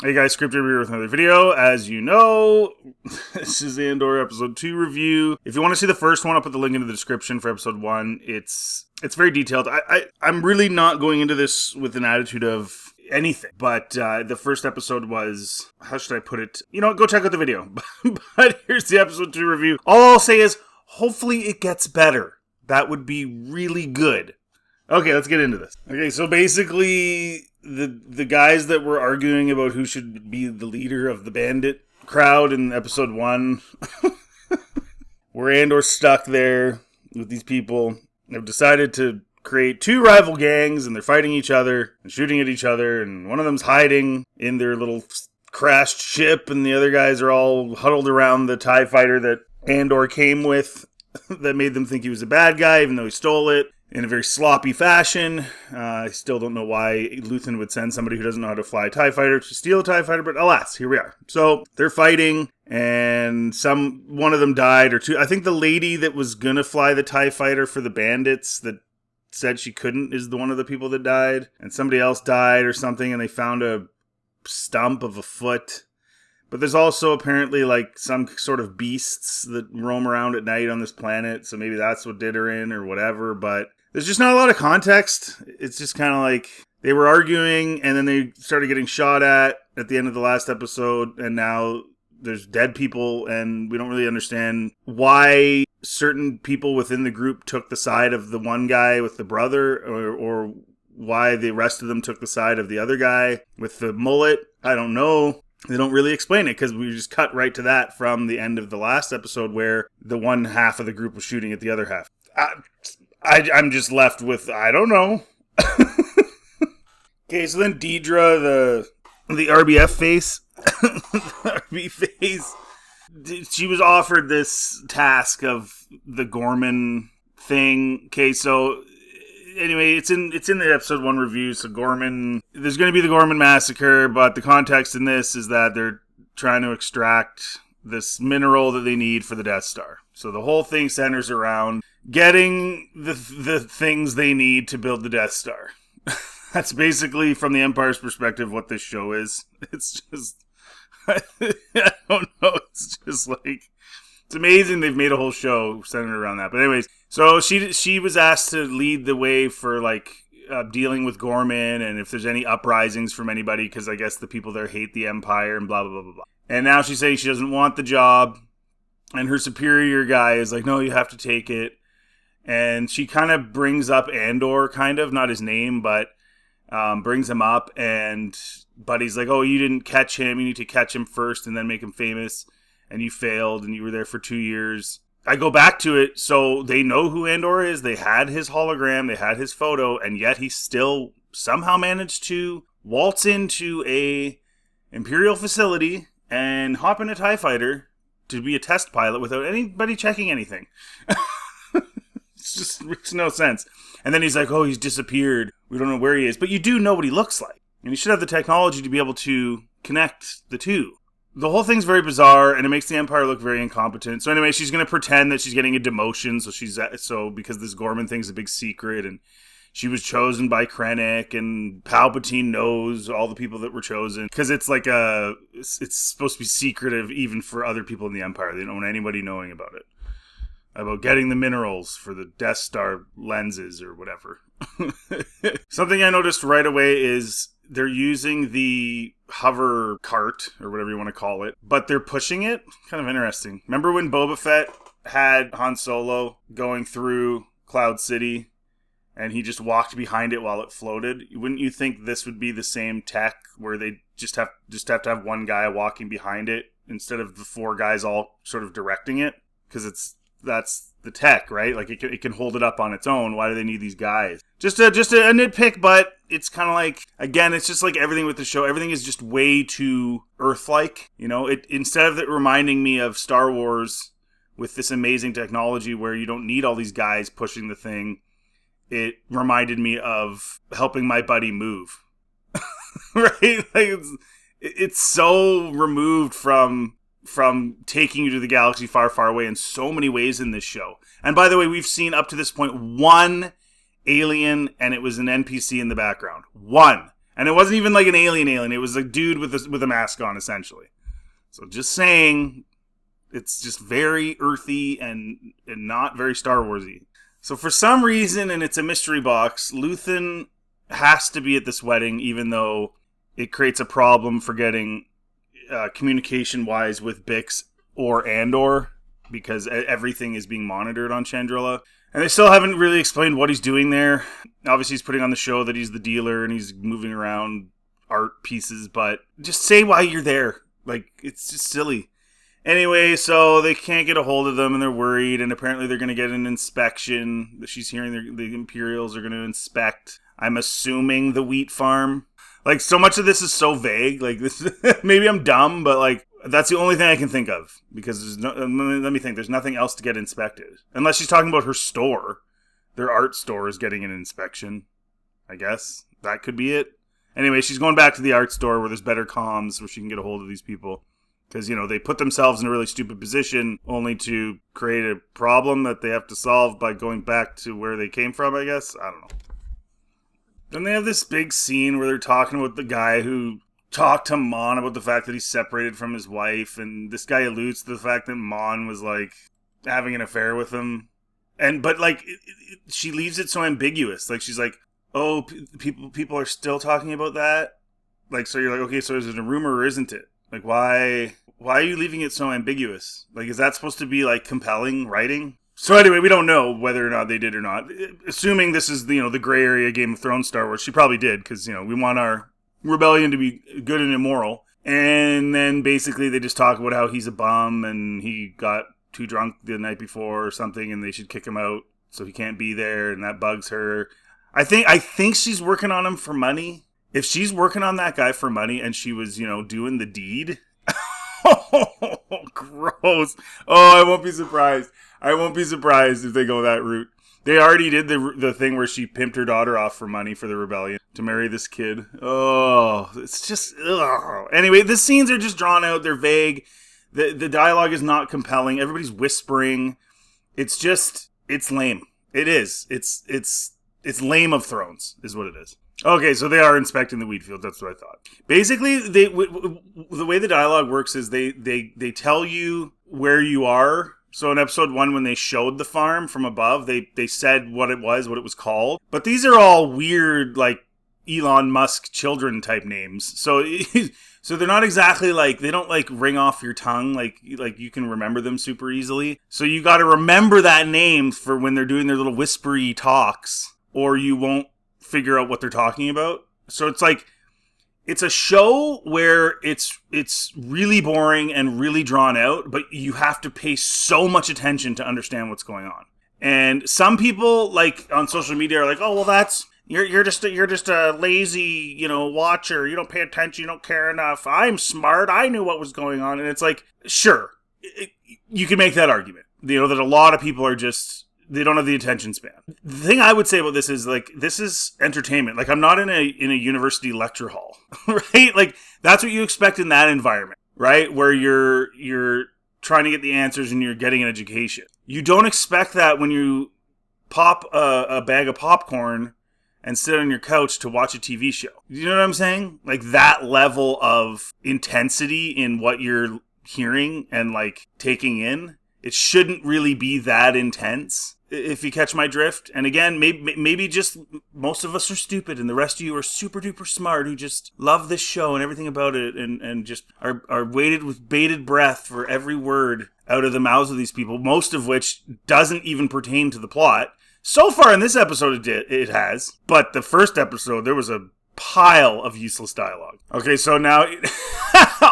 Hey guys, Scripted here with another video. As you know, this is the Andor episode 2 review. If you want to see the first one, I'll put the link into the description for episode 1. It's very detailed. I'm really not going into this with an attitude of anything, but the first episode was, how should I put it? You know what, go check out the video. But here's the episode 2 review. All I'll say is, hopefully it gets better. That would be really good. Okay, let's get into this. Okay, so basically, the guys that were arguing about who should be the leader of the Bandit crowd in episode 1, where Andor's stuck there with these people, have decided to create 2 rival gangs, and they're fighting each other and shooting at each other, and one of them's hiding in their little crashed ship, and the other guys are all huddled around the TIE fighter that Andor came with that made them think he was a bad guy, even though he stole it. In a very sloppy fashion. I still don't know why Luthen would send somebody who doesn't know how to fly a TIE fighter to steal a TIE fighter, but alas, here we are. So they're fighting, and one of them died, or two. I think the lady that was gonna fly the TIE fighter for the bandits that said she couldn't is one of the people that died, and somebody else died or something, and they found a stump of a foot. But there's also apparently like some sort of beasts that roam around at night on this planet, so maybe that's what did her in or whatever, but there's just not a lot of context. It's just kind of like they were arguing and then they started getting shot at the end of the last episode, and now there's dead people and we don't really understand why certain people within the group took the side of the one guy with the brother or why the rest of them took the side of the other guy with the mullet. I don't know. They don't really explain it because we just cut right to that from the end of the last episode where the one half of the group was shooting at the other half. I'm just left with, I don't know. Okay, so then Deidre, the RBF face, the RB face, she was offered this task of the Gorman thing. Okay, so anyway, it's in the episode 1 review. So Gorman, there's going to be the Gorman massacre, but the context in this is that they're trying to extract this mineral that they need for the Death Star. So the whole thing centers around getting the things they need to build the Death Star. That's basically, from the Empire's perspective, what this show is. It's just, I don't know, it's just like, it's amazing they've made a whole show centered around that. But anyways, so she was asked to lead the way for like dealing with Gorman and if there's any uprisings from anybody, because I guess the people there hate the Empire and blah, blah, blah, blah, blah. And now she's saying she doesn't want the job. And her superior guy is like, no, you have to take it. And she kind of brings up Andor, kind of, not his name, but brings him up. And Buddy's like, oh, you didn't catch him. You need to catch him first and then make him famous. And you failed, and you were there for 2 years. I go back to it, so they know who Andor is. They had his hologram, they had his photo, and yet he still somehow managed to waltz into a Imperial facility and hop in a TIE fighter to be a test pilot without anybody checking anything. It makes no sense. And then he's like, oh, he's disappeared. We don't know where he is. But you do know what he looks like. And you should have the technology to be able to connect the two. The whole thing's very bizarre, and it makes the Empire look very incompetent. So anyway, she's going to pretend that she's getting a demotion, so because this Gorman thing's a big secret, and she was chosen by Krennic, and Palpatine knows all the people that were chosen, because it's like it's supposed to be secretive even for other people in the Empire. They don't want anybody knowing about it. About getting the minerals for the Death Star lenses or whatever. Something I noticed right away is they're using the hover cart, or whatever you want to call it, but they're pushing it. Kind of interesting. Remember when Boba Fett had Han Solo going through Cloud City, and he just walked behind it while it floated? Wouldn't you think this would be the same tech, where they just have to have one guy walking behind it, instead of the 4 guys all sort of directing it? Because that's the tech, right? Like it can hold it up on its own. Why do they need these guys? Just a nitpick, but it's kind of like, again, it's just like everything with the show. Everything is just way too Earth-like. You know, instead of it reminding me of Star Wars with this amazing technology where you don't need all these guys pushing the thing, it reminded me of helping my buddy move. Right? Like it's so removed from taking you to the galaxy far, far away in so many ways in this show. And by the way, we've seen up to this point 1 alien, and it was an NPC in the background. 1. And it wasn't even like an alien. It was a dude with a mask on, essentially. So just saying, it's just very earthy and not very Star Warsy. So for some reason, and it's a mystery box, Luthen has to be at this wedding, even though it creates a problem for getting communication-wise with Bix or Andor, because everything is being monitored on Chandrilla. And they still haven't really explained what he's doing there. Obviously, he's putting on the show that he's the dealer and he's moving around art pieces, but just say why you're there. Like, it's just silly. Anyway, so they can't get a hold of them and they're worried, and apparently they're going to get an inspection. She's hearing the Imperials are going to inspect, I'm assuming, the wheat farm. Like, so much of this is so vague. Like, this, maybe I'm dumb, but like, that's the only thing I can think of. Because let me think, there's nothing else to get inspected. Unless she's talking about her store. Their art store is getting an inspection, I guess. That could be it. Anyway, she's going back to the art store where there's better comms, where she can get a hold of these people. Because, you know, they put themselves in a really stupid position only to create a problem that they have to solve by going back to where they came from, I guess. I don't know. Then they have this big scene where they're talking with the guy who talked to Mon about the fact that he's separated from his wife, and this guy alludes to the fact that Mon was, like, having an affair with him. But, like, she leaves it so ambiguous. Like, she's like, oh, people are still talking about that? Like, so you're like, okay, so is it a rumor or isn't it? Like, why are you leaving it so ambiguous? Like, is that supposed to be, like, compelling writing? So anyway, we don't know whether or not they did or not. Assuming this is, you know, the gray area Game of Thrones Star Wars, she probably did, because, you know, we want our rebellion to be good and immoral. And then basically they just talk about how he's a bum and he got too drunk the night before or something and they should kick him out so he can't be there, and that bugs her. I think she's working on him for money. If she's working on that guy for money and she was, you know, doing the deed. Oh, gross. Oh, I won't be surprised. I won't be surprised if they go that route. They already did the thing where she pimped her daughter off for money for the rebellion to marry this kid. Oh, it's just, ugh. Anyway, the scenes are just drawn out. They're vague. The dialogue is not compelling. Everybody's whispering. It's just, it's lame. It is. It's lame of Thrones, is what it is. Okay, so they are inspecting the wheat field. That's what I thought. Basically, the way the dialogue works is they tell you where you are. So in episode 1, when they showed the farm from above, they said what it was called. But these are all weird, like, Elon Musk children type names. So they're not exactly like, they don't like ring off your tongue like you can remember them super easily. So you got to remember that name for when they're doing their little whispery talks, or you won't figure out what they're talking about. So it's like, it's a show where it's really boring and really drawn out, but you have to pay so much attention to understand what's going on. And some people, like, on social media are like, oh, well, that's, you're just a lazy, you know, watcher. You don't pay attention. You don't care enough. I'm smart. I knew what was going on. And it's like, sure, you can make that argument. You know, that a lot of people are just, they don't have the attention span. The thing I would say about this is, like, this is entertainment. Like, I'm not in a university lecture hall, right? Like, that's what you expect in that environment, right? Where you're trying to get the answers and you're getting an education. You don't expect that when you pop a bag of popcorn and sit on your couch to watch a TV show. You know what I'm saying? Like, that level of intensity in what you're hearing and, like, taking in. It shouldn't really be that intense, if you catch my drift. And again, maybe just most of us are stupid and the rest of you are super duper smart who just love this show and everything about it and just are waited with bated breath for every word out of the mouths of these people, most of which doesn't even pertain to the plot. So far in this episode it has, but the first episode there was a pile of useless dialogue. Okay, so now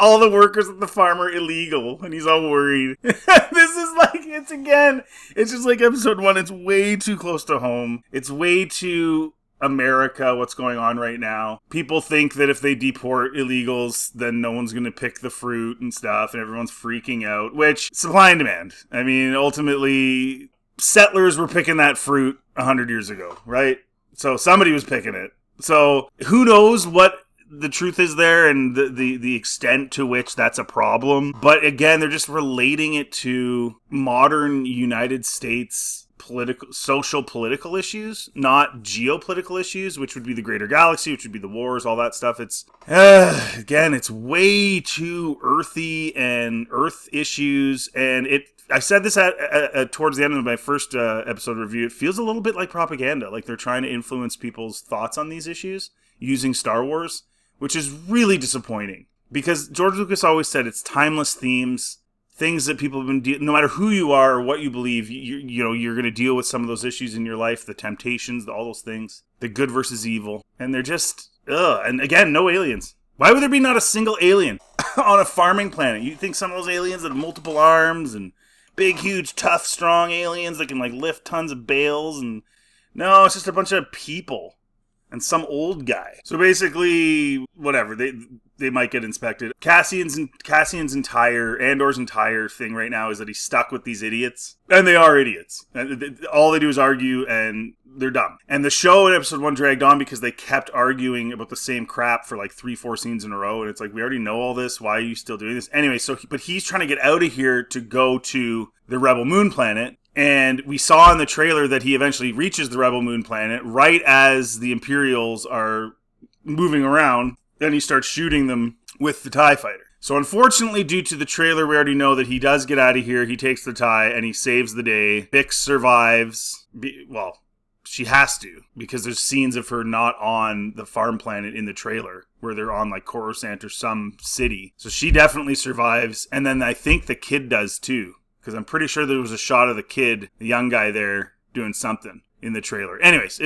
all the workers at the farm are illegal and he's all worried. This is like, it's just like episode 1. It's way too close to home. It's way too America, what's going on right now. People think that if they deport illegals, then no one's going to pick the fruit and stuff, and everyone's freaking out, which, supply and demand. I mean, ultimately, settlers were picking that fruit 100 years ago, right? So somebody was picking it. So who knows what the truth is there and the extent to which that's a problem. But again, they're just relating it to modern United States social political issues, not geopolitical issues, which would be the greater galaxy, which would be the wars, all that stuff. It's again, it's way too earthy and Earth issues, and I said this at towards the end of my first episode review. It feels a little bit like propaganda, like they're trying to influence people's thoughts on these issues using Star Wars, which is really disappointing because George Lucas always said it's timeless themes. Things that people have been no matter who you are or what you believe, you're going to deal with some of those issues in your life, the temptations, all those things, the good versus evil, and they're just and again, no aliens. Why would there be not a single alien on a farming planet? You think some of those aliens that have multiple arms and big, huge, tough, strong aliens that can like lift tons of bales, and no, it's just a bunch of people and some old guy. So basically, whatever, they might get inspected. Cassian's Andor's entire thing right now is that he's stuck with these idiots. And they are idiots. All they do is argue, and they're dumb. And the show in episode 1 dragged on because they kept arguing about the same crap for like 3-4 scenes in a row. And it's like, we already know all this. Why are you still doing this? Anyway, but he's trying to get out of here to go to the Rebel Moon planet. And we saw in the trailer that he eventually reaches the Rebel Moon planet right as the Imperials are moving around. Then he starts shooting them with the TIE fighter. So unfortunately, due to the trailer, we already know that he does get out of here. He takes the TIE and he saves the day. Bix survives. Well, she has to, because there's scenes of her not on the farm planet in the trailer where they're on like Coruscant or some city. So she definitely survives. And then I think the kid does too, because I'm pretty sure there was a shot of the kid, the young guy there, doing something in the trailer. Anyways,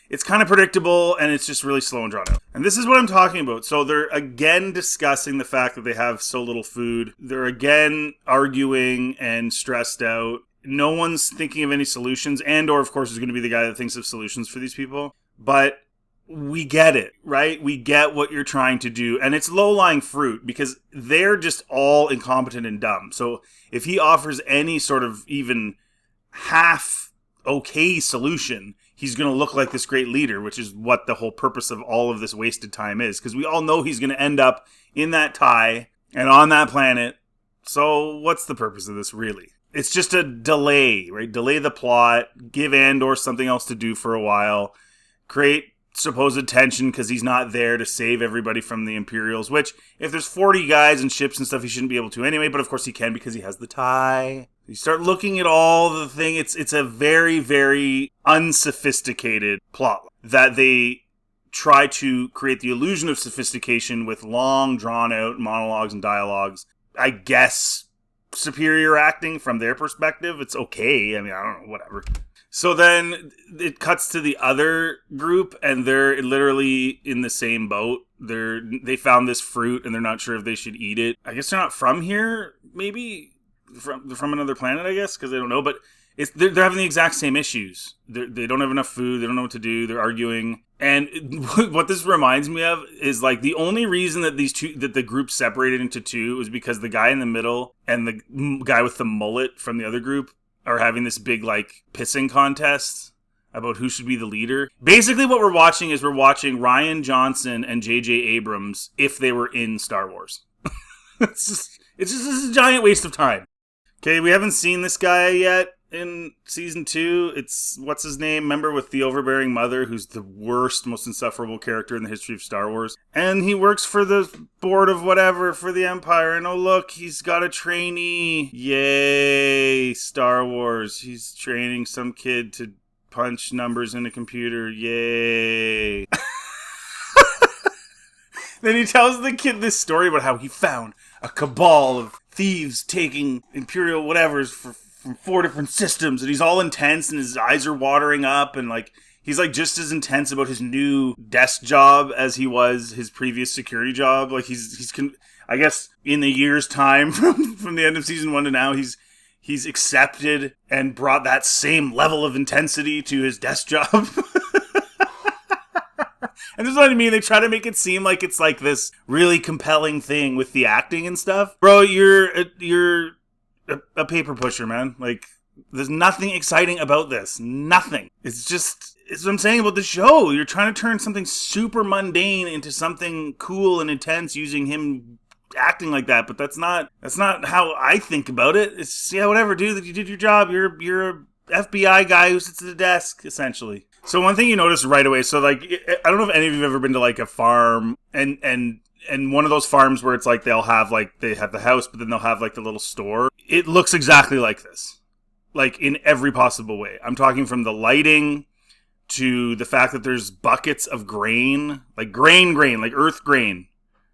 it's kind of predictable, and it's just really slow and drawn out. And this is what I'm talking about. So they're again discussing the fact that they have so little food. They're again arguing and stressed out. No one's thinking of any solutions. Andor, of course, is going to be the guy that thinks of solutions for these people. But we get it, right? We get what you're trying to do. And it's low-lying fruit because they're just all incompetent and dumb. So if he offers any sort of even half okay solution, he's going to look like this great leader, which is what the whole purpose of all of this wasted time is. Because we all know he's going to end up in that TIE and on that planet. So what's the purpose of this, really? It's just a delay, right? Delay the plot, give Andor something else to do for a while, create supposed tension because he's not there to save everybody from the Imperials, which, if there's 40 guys and ships and stuff, he shouldn't be able to anyway, but of course he can because he has the TIE. You start looking at all the thing, it's a very, very unsophisticated plot that they try to create the illusion of sophistication with long, drawn-out monologues and dialogues. I guess superior acting from their perspective. It's okay. I mean, I don't know, whatever. So then it cuts to the other group, and they're literally in the same boat. They found this fruit, and they're not sure if they should eat it. I guess they're not from here, maybe? From another planet, I guess, because they don't know. But they're having the exact same issues. They don't have enough food. They don't know what to do. They're arguing. And what this reminds me of is like the only reason that the group separated into two was because the guy in the middle and the guy with the mullet from the other group are having this big like pissing contest about who should be the leader. Basically what we're watching is Rian Johnson and J.J. Abrams if they were in Star Wars. It's just a giant waste of time. Okay, we haven't seen this guy yet in season 2. It's, what's his name? Remember, with the overbearing mother, who's the worst, most insufferable character in the history of Star Wars. And he works for the board of whatever for the Empire. And oh look, he's got a trainee. Yay, Star Wars. He's training some kid to punch numbers in a computer. Yay. Then he tells the kid this story about how he found a cabal of thieves taking Imperial whatevers from 4 different systems, and he's all intense and his eyes are watering up, and like he's like just as intense about his new desk job as he was his previous security job. Like I guess in the year's time from the end of season 1 to now, he's accepted and brought that same level of intensity to his desk job. And this is what I mean. They try to make it seem like it's like this really compelling thing with the acting and stuff. Bro, you're a paper pusher, man. Like, there's nothing exciting about this. Nothing. It's what I'm saying about the show. You're trying to turn something super mundane into something cool and intense using him acting like that, but that's not how I think about it. It's, yeah, whatever, dude, you did your job. You're a FBI guy who sits at a desk, essentially. So one thing you notice right away, so like, I don't know if any of you have ever been to like a farm and one of those farms where it's like they have the house, but then they'll have like the little store. It looks exactly like this. Like in every possible way. I'm talking from the lighting to the fact that there's buckets of grain, like like earth grain.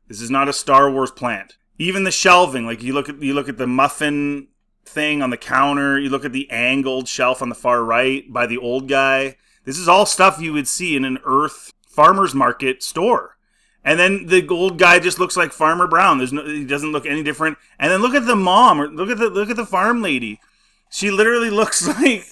This is not a Star Wars plant. Even the shelving, like you look at the muffin thing on the counter, you look at the angled shelf on the far right by the old guy. This is all stuff you would see in an earth farmer's market store. And then the old guy just looks like Farmer Brown. He doesn't look any different. And then look at the mom, or look at the farm lady. She literally looks like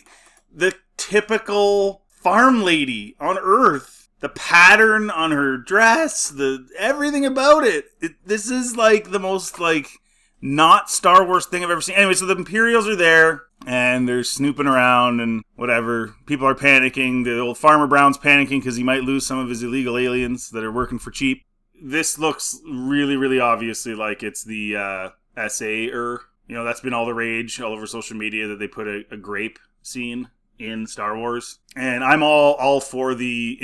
the typical farm lady on Earth. The pattern on her dress, everything about it. This is like the most like not Star Wars thing I've ever seen. Anyway, so the Imperials are there and they're snooping around and whatever. People are panicking. The old Farmer Brown's panicking because he might lose some of his illegal aliens that are working for cheap. This looks really, really obviously like it's the SA-er. You know, that's been all the rage all over social media that they put a grape scene in Star Wars. And I'm all for the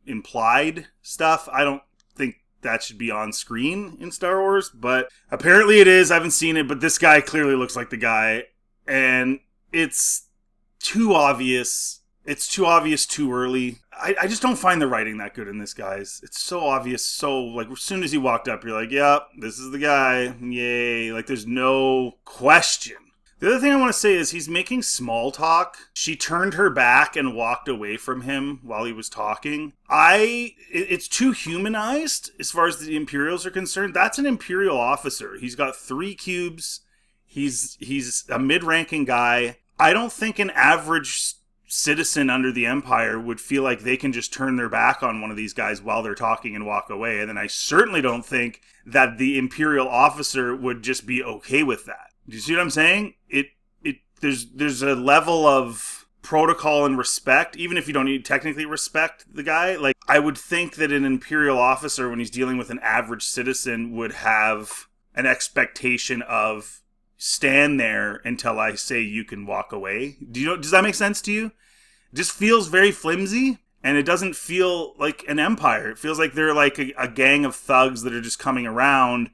implied stuff. I don't think that should be on screen in Star Wars, but apparently it is. I haven't seen it, but this guy clearly looks like the guy, and it's too obvious. It's too obvious too early. I just don't find the writing that good in this, guys. It's so obvious. So, like, as soon as he walked up, you're like, yep, this is the guy. Yay. Like, there's no question. The other thing I want to say is he's making small talk. She turned her back and walked away from him while he was talking. It's too humanized as far as the Imperials are concerned. That's an Imperial officer. He's got 3 cubes. He's a mid-ranking guy. I don't think an average citizen under the Empire would feel like they can just turn their back on one of these guys while they're talking and walk away. And then I certainly don't think that the Imperial officer would just be okay with that. Do you see what I'm saying? There's a level of protocol and respect, even if you don't need technically respect the guy. Like, I would think that an Imperial officer, when he's dealing with an average citizen, would have an expectation of stand there until I say you can walk away. Does that make sense to you? It just feels very flimsy, and it doesn't feel like an empire. It feels like they're like a gang of thugs that are just coming around,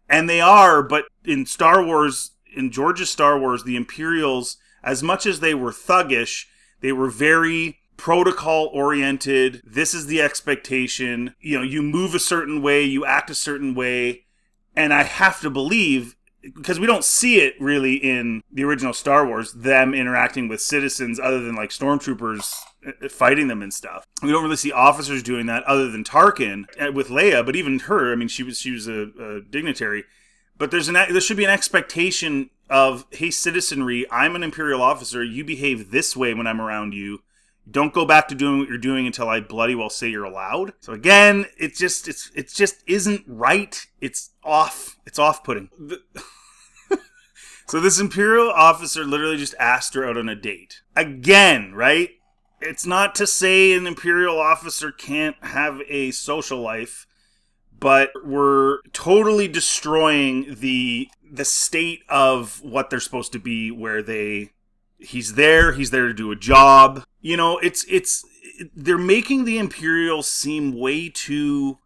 and they are, but in Star Wars, in George's Star Wars, the Imperials, as much as they were thuggish, they were very protocol-oriented. This is the expectation. You know, you move a certain way, you act a certain way, and I have to believe, because we don't see it really in the original Star Wars, them interacting with citizens other than like stormtroopers fighting them and stuff. We don't really see officers doing that other than Tarkin with Leia, but even her, I mean, she was a dignitary. But there should be an expectation of, hey, citizenry, I'm an Imperial officer, you behave this way when I'm around you. Don't go back to doing what you're doing until I bloody well say you're allowed. So again, it just isn't right. It's off. It's off-putting. So this Imperial officer literally just asked her out on a date. Again, right? It's not to say an Imperial officer can't have a social life, but we're totally destroying the state of what they're supposed to be, where he's there to do a job. You know, they're making the Imperials seem way too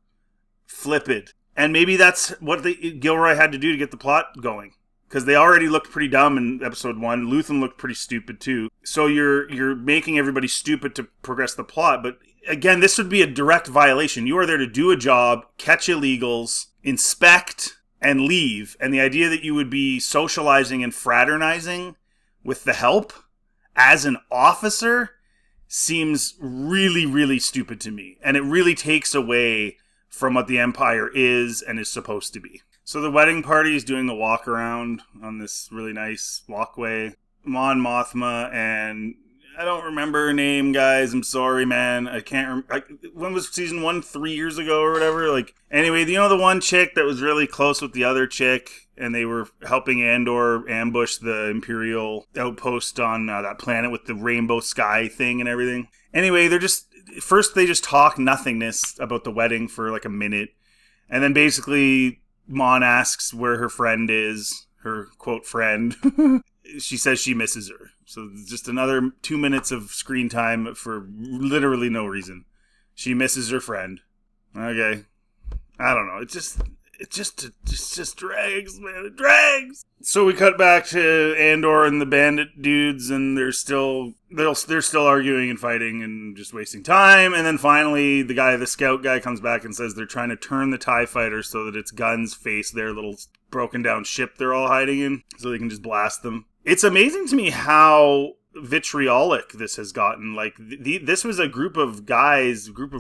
flippant. And maybe that's what Gilroy had to do to get the plot going. Because they already looked pretty dumb in episode 1. Luthen looked pretty stupid too. So you're making everybody stupid to progress the plot. But again, this would be a direct violation. You are there to do a job, catch illegals, inspect, and leave. And the idea that you would be socializing and fraternizing with the help as an officer seems really, really stupid to me. And it really takes away from what the Empire is and is supposed to be. So the wedding party is doing a walk around on this really nice walkway. Mon Mothma and I don't remember her name, guys. I'm sorry, man. I can't remember. When was season 1? 3 years ago or whatever? Like, anyway, you know the one chick that was really close with the other chick, and they were helping Andor ambush the Imperial outpost on that planet with the rainbow sky thing and everything. Anyway, they just talk nothingness about the wedding for like a minute, and then basically Mon asks where her friend is, her quote friend. She says she misses her. So just another 2 minutes of screen time for literally no reason. She misses her friend. Okay. I don't know. It just drags, man. It drags. So we cut back to Andor and the Bandit dudes, and they're still arguing and fighting and just wasting time. And then finally, the scout guy comes back and says they're trying to turn the TIE fighter so that its guns face their little broken down ship they're all hiding in, so they can just blast them. It's amazing to me how vitriolic this has gotten. Like this was a group of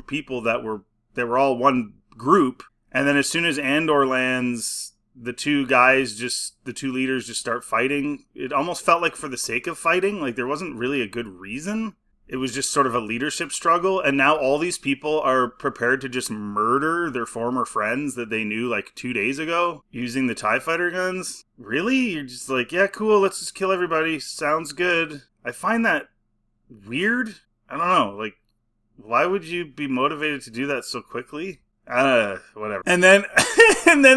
people that were all one group. And then as soon as Andor lands, the two leaders just start fighting. It almost felt like for the sake of fighting. Like there wasn't really a good reason. It was just sort of a leadership struggle. And now all these people are prepared to just murder their former friends that they knew like 2 days ago using the TIE fighter guns. Really? You're just like, yeah, cool. Let's just kill everybody. Sounds good. I find that weird. I don't know. Like, why would you be motivated to do that so quickly? Whatever. And then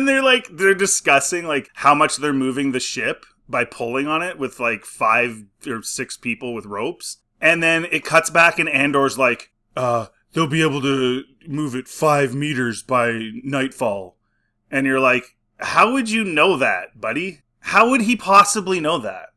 they're discussing like how much they're moving the ship by pulling on it with like 5 or 6 people with ropes. And then it cuts back and Andor's like, they'll be able to move it 5 meters by nightfall. And you're like, how would you know that, buddy? How would he possibly know that?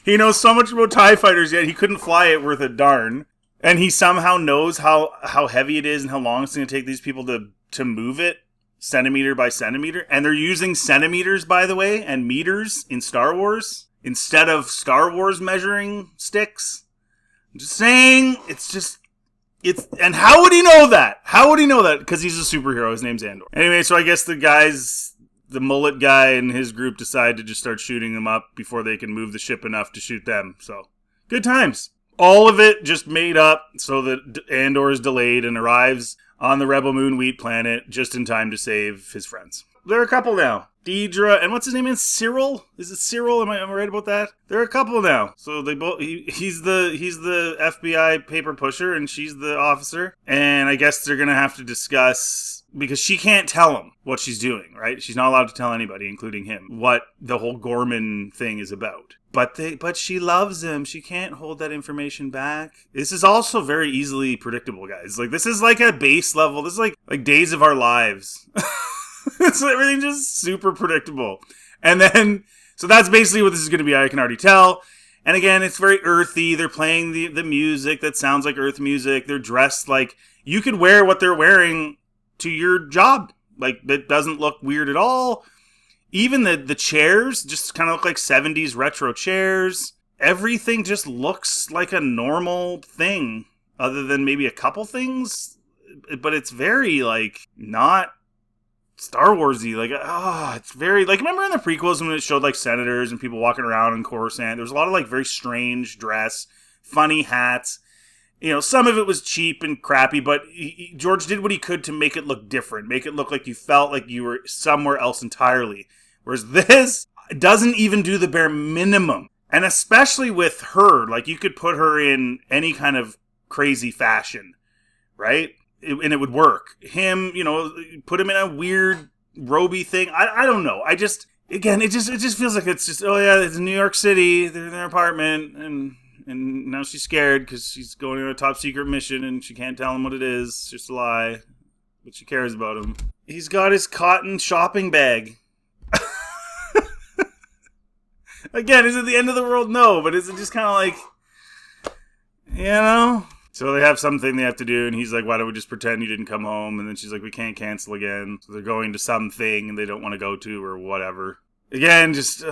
He knows so much about TIE fighters, yet he couldn't fly it worth a darn. And he somehow knows how heavy it is and how long it's going to take these people to move it centimeter by centimeter. And they're using centimeters, by the way, and meters in Star Wars instead of Star Wars measuring sticks. I'm just saying, and how would he know that? How would he know that? Because he's a superhero. His name's Andor. Anyway, so I guess the mullet guy and his group decide to just start shooting them up before they can move the ship enough to shoot them. So, good times. All of it just made up so that Andor is delayed and arrives on the Rebel Moon Wheat planet just in time to save his friends. They're a couple now. Deidre, and what's his name again? Cyril? Is it Cyril? Am I right about that? They're a couple now. So they both. He's the FBI paper pusher, and she's the officer. And I guess they're gonna have to discuss, because she can't tell him what she's doing, right? She's not allowed to tell anybody, including him, what the whole Gorman thing is about. But she loves him. She can't hold that information back. This is also very easily predictable, guys. Like, this is like a base level. This is like Days of Our Lives. It's everything just super predictable. And then, so that's basically what this is going to be. I can already tell. And again, it's very earthy. They're playing the music that sounds like Earth music. They're dressed like, you could wear what they're wearing to your job. Like, that doesn't look weird at all. Even the chairs just kind of look like 70s retro chairs. Everything just looks like a normal thing, other than maybe a couple things. But it's very, like, not Star Wars-y. Like, it's very, like, remember in the prequels when it showed, like, senators and people walking around in Coruscant? There was a lot of, like, very strange dress, funny hats. You know, some of it was cheap and crappy, but George did what he could to make it look different, make it look like you felt like you were somewhere else entirely. Whereas this doesn't even do the bare minimum. And especially with her, like, you could put her in any kind of crazy fashion, right? And it would work. Him, you know, put him in a weird roby thing. I don't know. Again, it just feels like it's just, oh yeah, it's in New York City. They're in their apartment, and now she's scared because she's going on a top secret mission and she can't tell him what it is. It's just a lie. But she cares about him. He's got his cotton shopping bag. Again, is it the end of the world? No, but is it just kind of like, you know? So they have something they have to do, and he's like, why don't we just pretend you didn't come home? And then she's like, we can't cancel again. So they're going to something they don't want to go to or whatever. Again, just,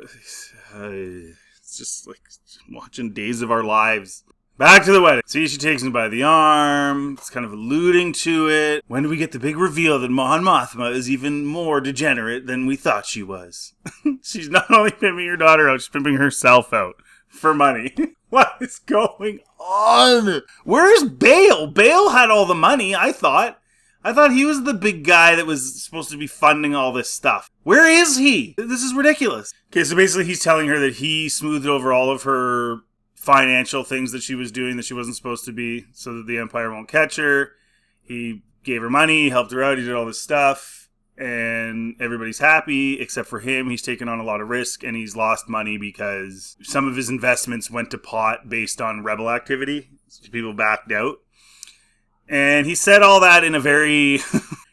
it's just like watching Days of Our Lives. Back to the wedding. See, she takes him by the arm. It's kind of alluding to it. When do we get the big reveal that Mon Mothma is even more degenerate than we thought she was? She's not only pimping her daughter out, she's pimping herself out for money. What is going on? Where's Bale? Bale had all the money, I thought. I thought he was the big guy that was supposed to be funding all this stuff. Where is he? This is ridiculous. Okay, so basically he's telling her that he smoothed over all of her financial things that she was doing that she wasn't supposed to be so that the Empire won't catch her. He gave her money, helped her out, he did all this stuff, and everybody's happy except for him. He's taken on a lot of risk, and he's lost money because some of his investments went to pot based on rebel activity. So people backed out. And he said all that in a very,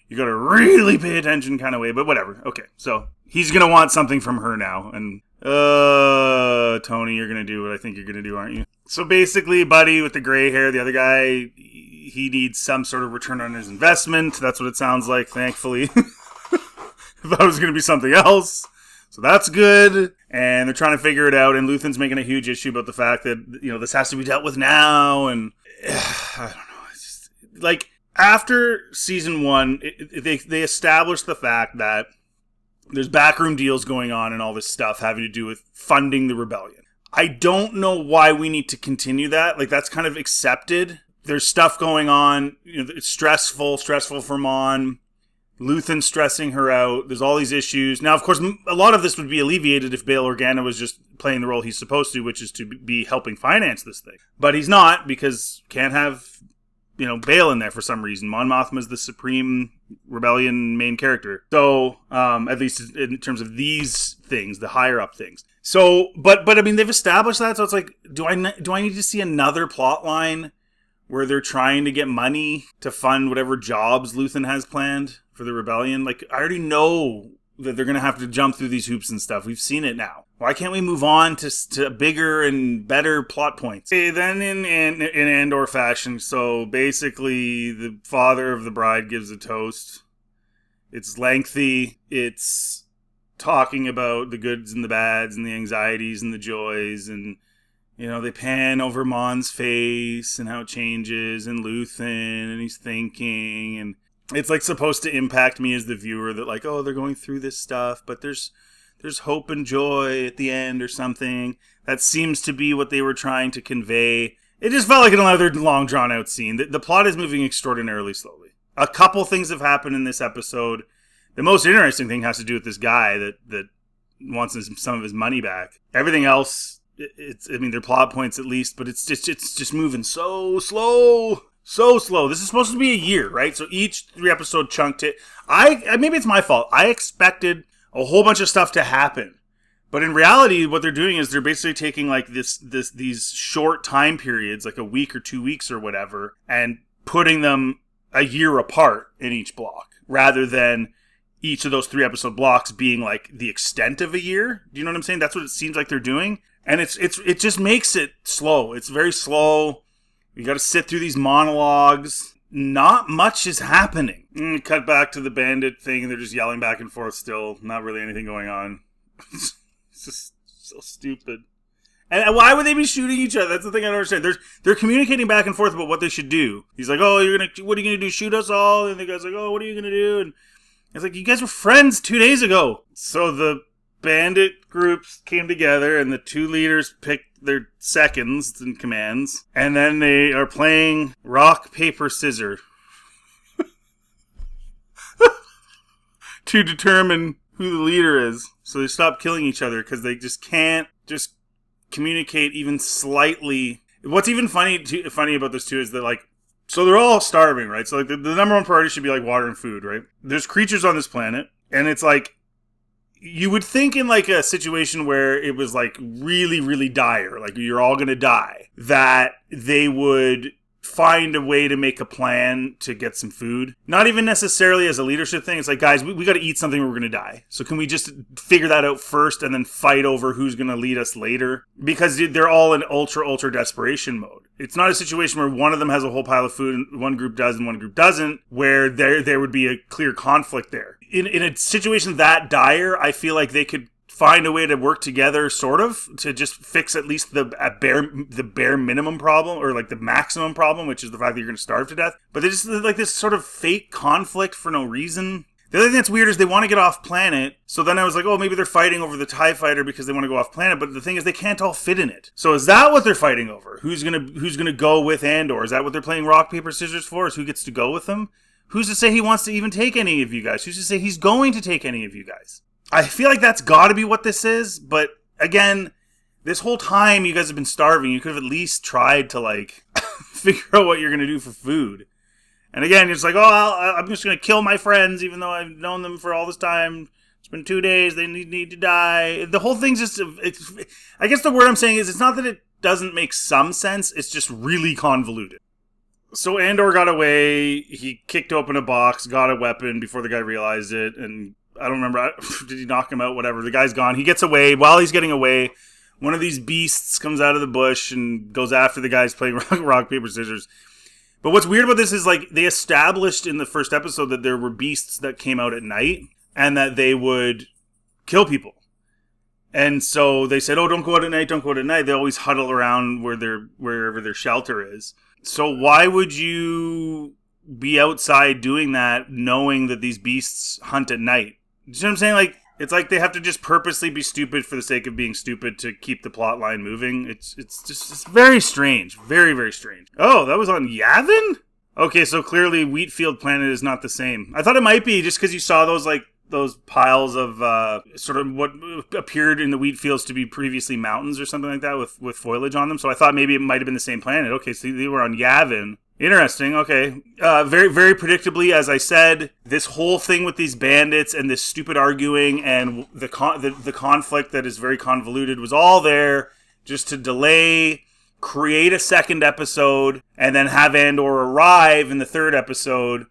you gotta really pay attention kind of way, but whatever. Okay, so he's gonna want something from her now, and Tony, you're gonna do what I think you're gonna do, aren't you? So basically, Buddy with the gray hair, the other guy, he needs some sort of return on his investment. That's what it sounds like, thankfully. I thought it was gonna be something else. So that's good. And they're trying to figure it out, and Luthen's making a huge issue about the fact that, this has to be dealt with now, and I don't know. Like, after season 1, they established the fact that there's backroom deals going on and all this stuff having to do with funding the rebellion. I don't know why we need to continue that. Like, that's kind of accepted. There's stuff going on. It's stressful for Mon. Luthen stressing her out. There's all these issues. Now, of course, a lot of this would be alleviated if Bail Organa was just playing the role he's supposed to, which is to be helping finance this thing. But he's not, because can't have Bail in there for some reason. Mon Mothma is the supreme rebellion main character. So, at least in terms of these things, the higher up things. So, but I mean, they've established that. So it's like, do I need to see another plot line where they're trying to get money to fund whatever jobs Luthen has planned for the rebellion? Like, I already know that they're going to have to jump through these hoops and stuff. We've seen it now. Why can't we move on to bigger and better plot points? Okay, then in Andor fashion, so basically the father of the bride gives a toast. It's lengthy. It's talking about the goods and the bads and the anxieties and the joys, and they pan over Mon's face and how it changes, and Luthen, and he's thinking, and it's like supposed to impact me as the viewer that like, oh, they're going through this stuff, but there's hope and joy at the end or something. That seems to be what they were trying to convey. It just felt like another long drawn out scene. The plot is moving extraordinarily slowly. A couple things have happened in this episode. The most interesting thing has to do with this guy that wants some of his money back. Everything else, they're plot points at least, but it's just moving so slow. So slow. This is supposed to be a year, right? So each 3-episode chunk maybe it's my fault. I expected a whole bunch of stuff to happen. But in reality, what they're doing is they're basically taking like these short time periods, like a week or 2 weeks or whatever, and putting them a year apart in each block, rather than each of those 3-episode blocks being like the extent of a year. Do you know what I'm saying? That's what it seems like they're doing. And it just makes it slow. It's very slow. You got to sit through these monologues. Not much is happening. Cut back to the bandit thing, and they're just yelling back and forth still. Not really anything going on. It's just so stupid. And why would they be shooting each other? That's the thing I don't understand. They're communicating back and forth about what they should do. He's like, oh, what are you going to do? Shoot us all? And the guy's like, oh, what are you going to do? And it's like, you guys were friends 2 days ago. So the bandit groups came together, and the 2 leaders picked their seconds and commands, and then they are playing rock, paper, scissors to determine who the leader is. So they stop killing each other because they just can't just communicate even slightly. What's even funny about this too is that like, so they're all starving, right? So like the number one priority should be like water and food, right? There's creatures on this planet, and it's like, you would think in like a situation where it was like really, really dire, like you're all going to die, that they would find a way to make a plan to get some food. Not even necessarily as a leadership thing. It's like, guys, we got to eat something or we're going to die. So can we just figure that out first and then fight over who's going to lead us later? Because they're all in ultra desperation mode. It's not a situation where one of them has a whole pile of food and one group does and one group doesn't, where there would be a clear conflict there. In a situation that dire, I feel like they could find a way to work together, sort of, to just fix at least the bare minimum problem, or like the maximum problem, which is the fact that you're going to starve to death. But they just like this sort of fake conflict for no reason. The other thing that's weird is they want to get off planet. So then I was like, oh, maybe they're fighting over the TIE fighter because they want to go off planet. But the thing is, they can't all fit in it. So is that what they're fighting over? Who's gonna go with Andor? Is that what they're playing rock, paper, scissors for? Is who gets to go with them? Who's to say he wants to even take any of you guys? Who's to say he's going to take any of you guys? I feel like that's got to be what this is. But again, this whole time you guys have been starving. You could have at least tried to like figure out what you're going to do for food. And again, it's like, I'm just going to kill my friends, even though I've known them for all this time. It's been 2 days. They need to die. The whole thing's just, I guess the word I'm saying is, it's not that it doesn't make some sense. It's just really convoluted. So Andor got away. He kicked open a box, got a weapon before the guy realized it. And I don't remember, did he knock him out? Whatever. The guy's gone. He gets away. While he's getting away, one of these beasts comes out of the bush and goes after the guys playing rock, paper, scissors. But what's weird about this is, like, they established in the first episode that there were beasts that came out at night and that they would kill people. And so they said, don't go out at night, don't go out at night. They always huddle around wherever their shelter is. So why would you be outside doing that knowing that these beasts hunt at night? You know what I'm saying? Like, it's like they have to just purposely be stupid for the sake of being stupid to keep the plot line moving. It's very strange. Very, very strange. Oh, that was on Yavin? Okay, so clearly Wheatfield Planet is not the same. I thought it might be just because you saw those piles of sort of what appeared in the wheat fields to be previously mountains or something like that with foliage on them. So I thought maybe it might have been the same planet. Okay, so they were on Yavin. Interesting. Okay. Very, very predictably, as I said, this whole thing with these bandits and this stupid arguing and the conflict that is very convoluted was all there just to delay, create a second episode, and then have Andor arrive in the third episode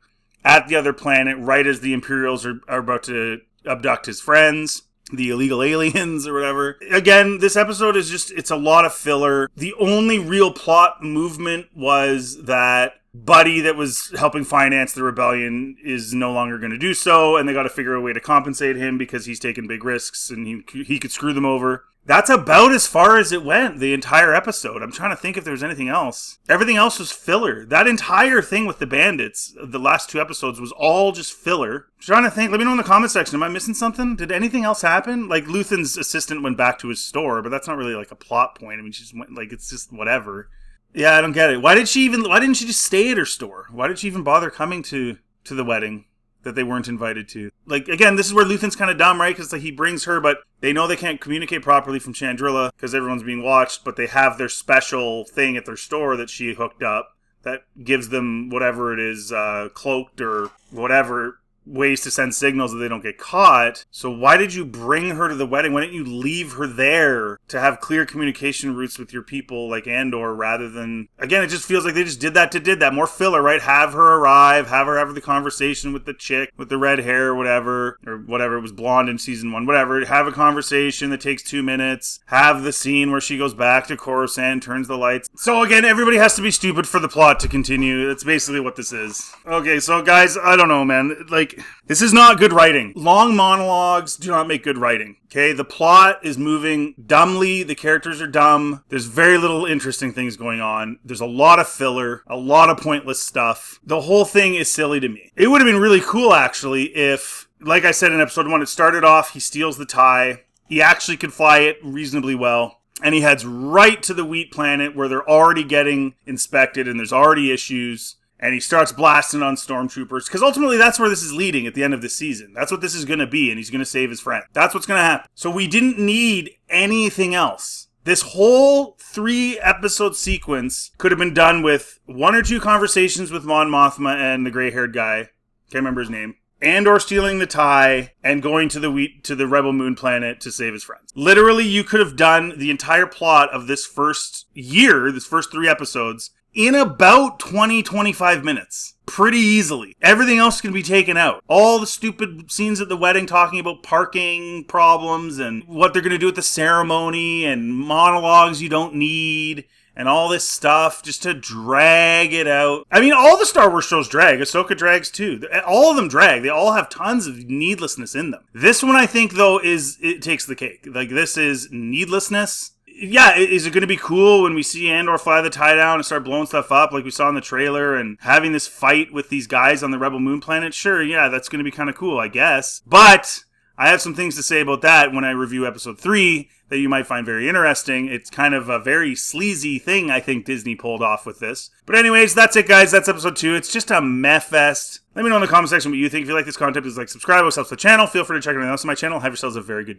at the other planet right as the Imperials are about to abduct his friends, the illegal aliens or whatever. Again, this episode is it's a lot of filler. The only real plot movement was that Buddy that was helping finance the rebellion is no longer going to do so, and they got to figure a way to compensate him because he's taking big risks and he could screw them over. That's about as far as it went, the entire episode. I'm trying to think if there was anything else. Everything else was filler. That entire thing with the bandits, the last 2 episodes, was all just filler. I'm trying to think. Let me know in the comment section. Am I missing something? Did anything else happen? Like, Luthen's assistant went back to his store, but that's not really like a plot point. I mean, she just went, like, it's just whatever. Yeah, I don't get it. Why didn't she just stay at her store? Why did she even bother coming to the wedding that they weren't invited to? Like, again, this is where Luthen's kind of dumb, right? Because, like, he brings her, but they know they can't communicate properly from Chandrilla because everyone's being watched, but they have their special thing at their store that she hooked up that gives them whatever it is, cloaked or whatever ways to send signals that they don't get caught. So why did you bring her to the wedding? Why didn't you leave her there to have clear communication routes with your people like Andor rather than... Again, it just feels like they just did that. More filler, right? Have her arrive, have her have the conversation with the chick with the red hair or whatever, it was blonde in season 1, whatever. Have a conversation that takes 2 minutes. Have the scene where she goes back to Coruscant, turns the lights. So again, everybody has to be stupid for the plot to continue. That's basically what this is. Okay, so guys, I don't know, man. Like, this is not good writing. Long monologues do not make good writing. Okay, the plot is moving dumbly. The characters are dumb. There's very little interesting things going on. There's a lot of filler, a lot of pointless stuff. The whole thing is silly to me. It would have been really cool, actually, if, like I said in episode 1, it started off, he steals the TIE. He actually could fly it reasonably well. And he heads right to the wheat planet where they're already getting inspected and there's already issues. And he starts blasting on stormtroopers. Because ultimately, that's where this is leading at the end of the season. That's what this is going to be. And he's going to save his friend. That's what's going to happen. So we didn't need anything else. This whole 3-episode sequence could have been done with 1 or 2 conversations with Mon Mothma and the gray-haired guy. Can't remember his name. Andor stealing the TIE and going to the Rebel Moon planet to save his friends. Literally, you could have done the entire plot of this first 3 episodes, in about 20-25 minutes. Pretty easily. Everything else can be taken out. All the stupid scenes at the wedding talking about parking problems and what they're going to do at the ceremony and monologues you don't need and all this stuff just to drag it out. I mean, all the Star Wars shows drag. Ahsoka drags too. All of them drag. They all have tons of needlessness in them. This one, I think, though, it takes the cake. Like, this is needlessness. Yeah, is it going to be cool when we see Andor fly the TIE down and start blowing stuff up like we saw in the trailer and having this fight with these guys on the Rebel Moon planet? Sure, yeah, that's going to be kind of cool, I guess. But I have some things to say about that when I review episode 3 that you might find very interesting. It's kind of a very sleazy thing I think Disney pulled off with this. But anyways, that's it, guys. That's episode 2. It's just a meh fest. Let me know in the comment section what you think. If you like this content, please like, subscribe, helps the channel. Feel free to check anything else on my channel. Have yourselves a very good day.